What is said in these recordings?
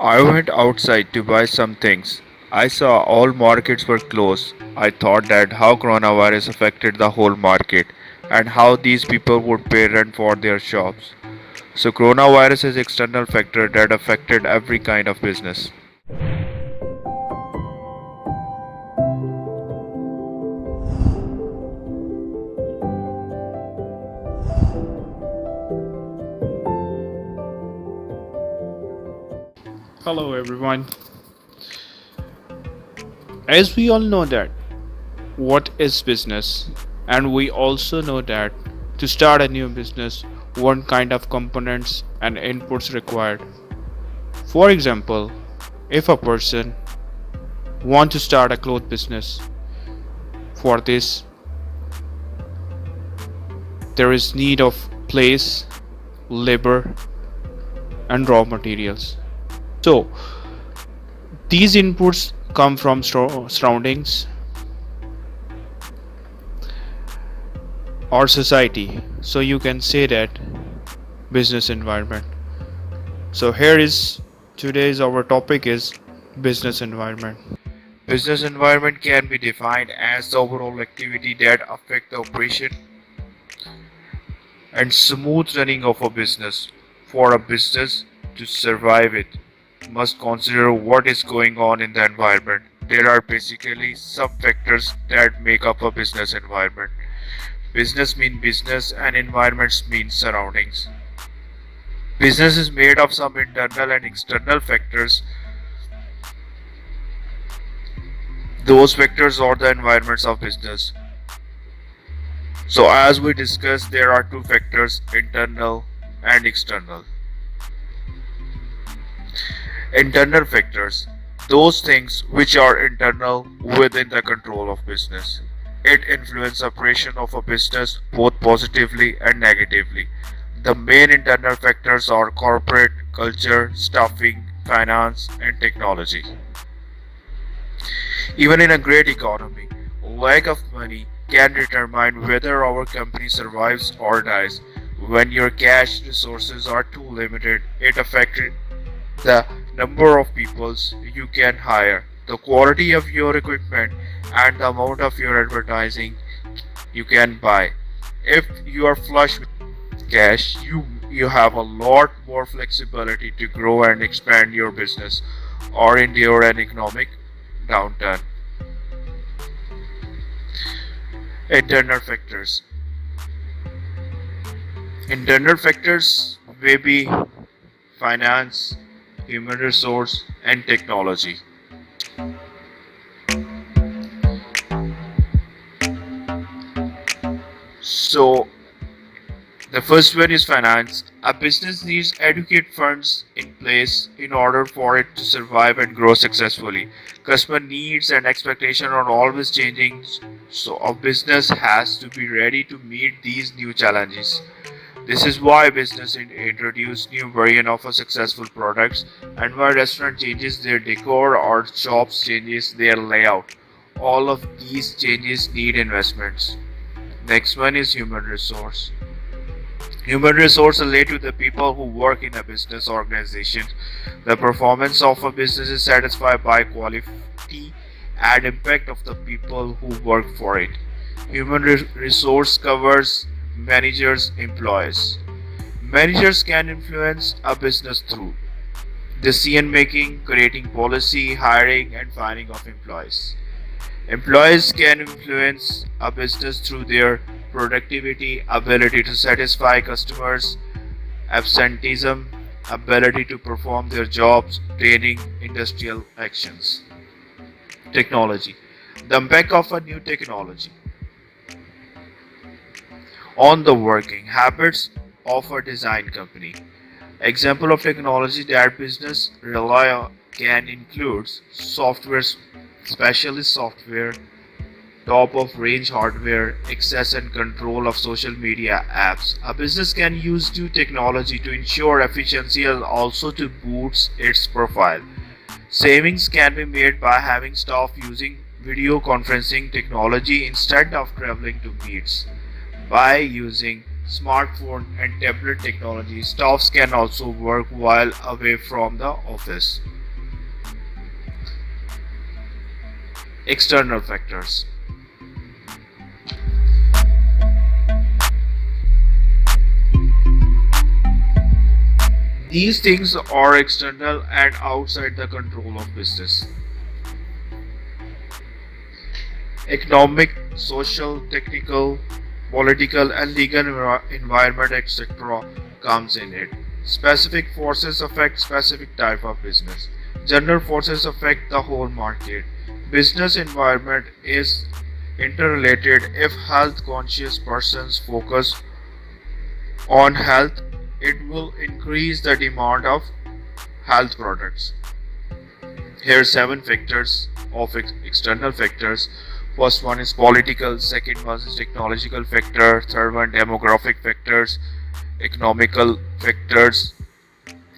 I went outside to buy some things. I saw all markets were closed. I thought that how coronavirus affected the whole market and how these people would pay rent for their shops. So coronavirus is external factor that affected every kind of business. Hello everyone. As we all know that what is business, and we also know that to start a new business what kind of components and inputs required. For example, if a person want to start a cloth business, for this there is need of place, labor and raw materials. So these inputs come from surroundings or society. So you can say that business environment. So here is today's our topic is business environment. Business environment can be defined as the overall activity that affect the operation and smooth running of a business. For a business to survive it must consider what is going on in the environment. There are basically some factors that make up a business environment. Business mean business and environments mean surroundings. Business is made of some internal and external factors. Those factors are the environments of business. So as we discussed, there are two factors, internal and external. Internal factors, those things which are internal within the control of business. It influences operation of a business both positively and negatively. The main internal factors are corporate culture, staffing, finance, and technology. Even in a great economy, lack of money can determine whether our company survives or dies. When your cash resources are too limited, it affects the number of people you can hire, the quality of your equipment, and the amount of your advertising you can buy. If you are flush with cash, you have a lot more flexibility to grow and expand your business or endure an economic downturn. Internal factors. Internal factors may be finance, human resource, and technology. So, the first one is finance. A business needs adequate funds in place in order for it to survive and grow successfully. Customer needs and expectations are always changing, so a business has to be ready to meet these new challenges. This is why business introduce new variant of a successful products and why restaurant changes their decor or shops changes their layout. All of these changes need investments. Next one is human resource. Human resource relate to the people who work in a business organization. The performance of a business is satisfied by quality and impact of the people who work for it. Human resource covers managers, employees. Managers can influence a business through decision making, creating policy, hiring, and firing of employees. Employees can influence a business through their productivity, ability to satisfy customers, absenteeism, ability to perform their jobs, training, industrial actions. Technology. The impact of a new technology on the working habits of a design company. Example of technology that business rely on can include software, specialist software, top of range hardware, access and control of social media apps. A business can use new technology to ensure efficiency and also to boost its profile. Savings can be made by having staff using video conferencing technology instead of traveling to meets. By using smartphone and tablet technology, staffs can also work while away from the office. External factors. These things are external and outside the control of business. Economic, social, technical, political, and legal environment, etc. comes in it. Specific forces affect specific type of business. General forces affect the whole market. Business environment is interrelated. If health conscious persons focus on health, it will increase the demand of health products. Here are seven factors of external factors. First one is political, second one is technological factor, third one demographic factors, economical factors,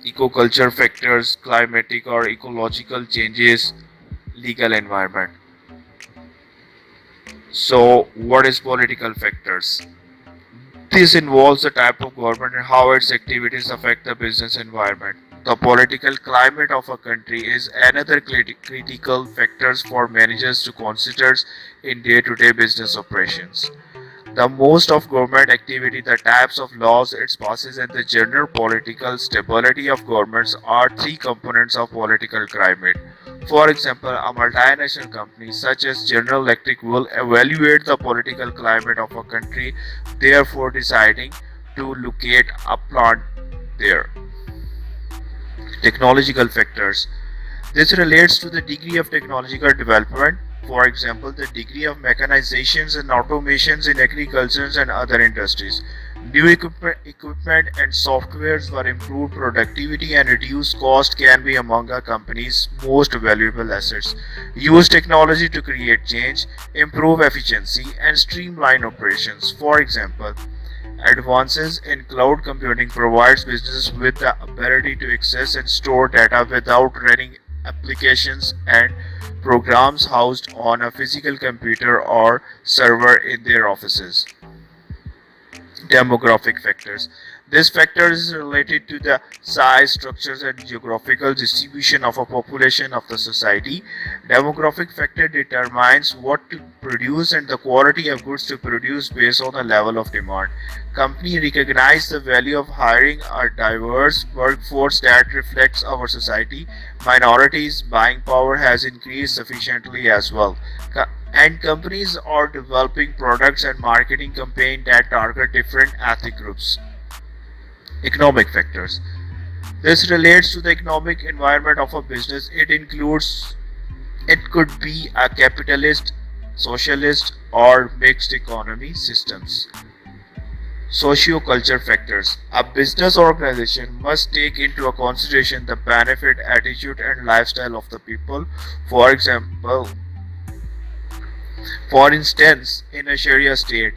ecoculture factors, climatic or ecological changes, legal environment. So what is political factors? This involves the type of government and how its activities affect the business environment. The political climate of a country is another critical factor for managers to consider in day-to-day business operations. The most of government activity, the types of laws it passes, and the general political stability of governments are three components of political climate. For example, a multinational company such as General Electric will evaluate the political climate of a country, therefore deciding to locate a plant there. Technological factors. This relates to the degree of technological development, for example, the degree of mechanizations and automations in agriculture and other industries. New equipment and softwares for improved productivity and reduced cost can be among a company's most valuable assets. Use technology to create change, improve efficiency, and streamline operations. For example, advances in cloud computing provides businesses with the ability to access and store data without running applications and programs housed on a physical computer or server in their offices. Demographic factors. This factor is related to the size, structures, and geographical distribution of a population of the society. Demographic factor determines what to produce and the quality of goods to produce based on the level of demand. Company recognize the value of hiring a diverse workforce that reflects our society. Minorities' buying power has increased sufficiently as well. And companies are developing products and marketing campaigns that target different ethnic groups. Economic factors. This relates to the economic environment of a business. It could be a capitalist, socialist, or mixed economy systems. Socio-culture factors. A business organization must take into consideration the benefit, attitude, and lifestyle of the people. For example, for instance, in a Sharia state,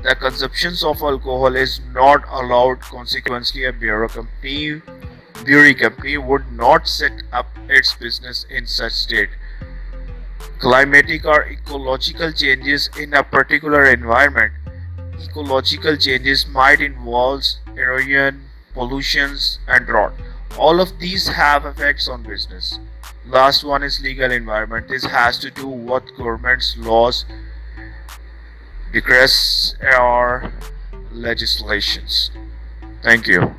the consumption of alcohol is not allowed. Consequently, a brewery company would not set up its business in such state. Climatic or ecological changes in a particular environment. Ecological changes might involve erosion, pollutions, and drought. All of these have effects on business. Last one is legal environment. This has to do what governments, laws, decrees, or legislations. Thank you.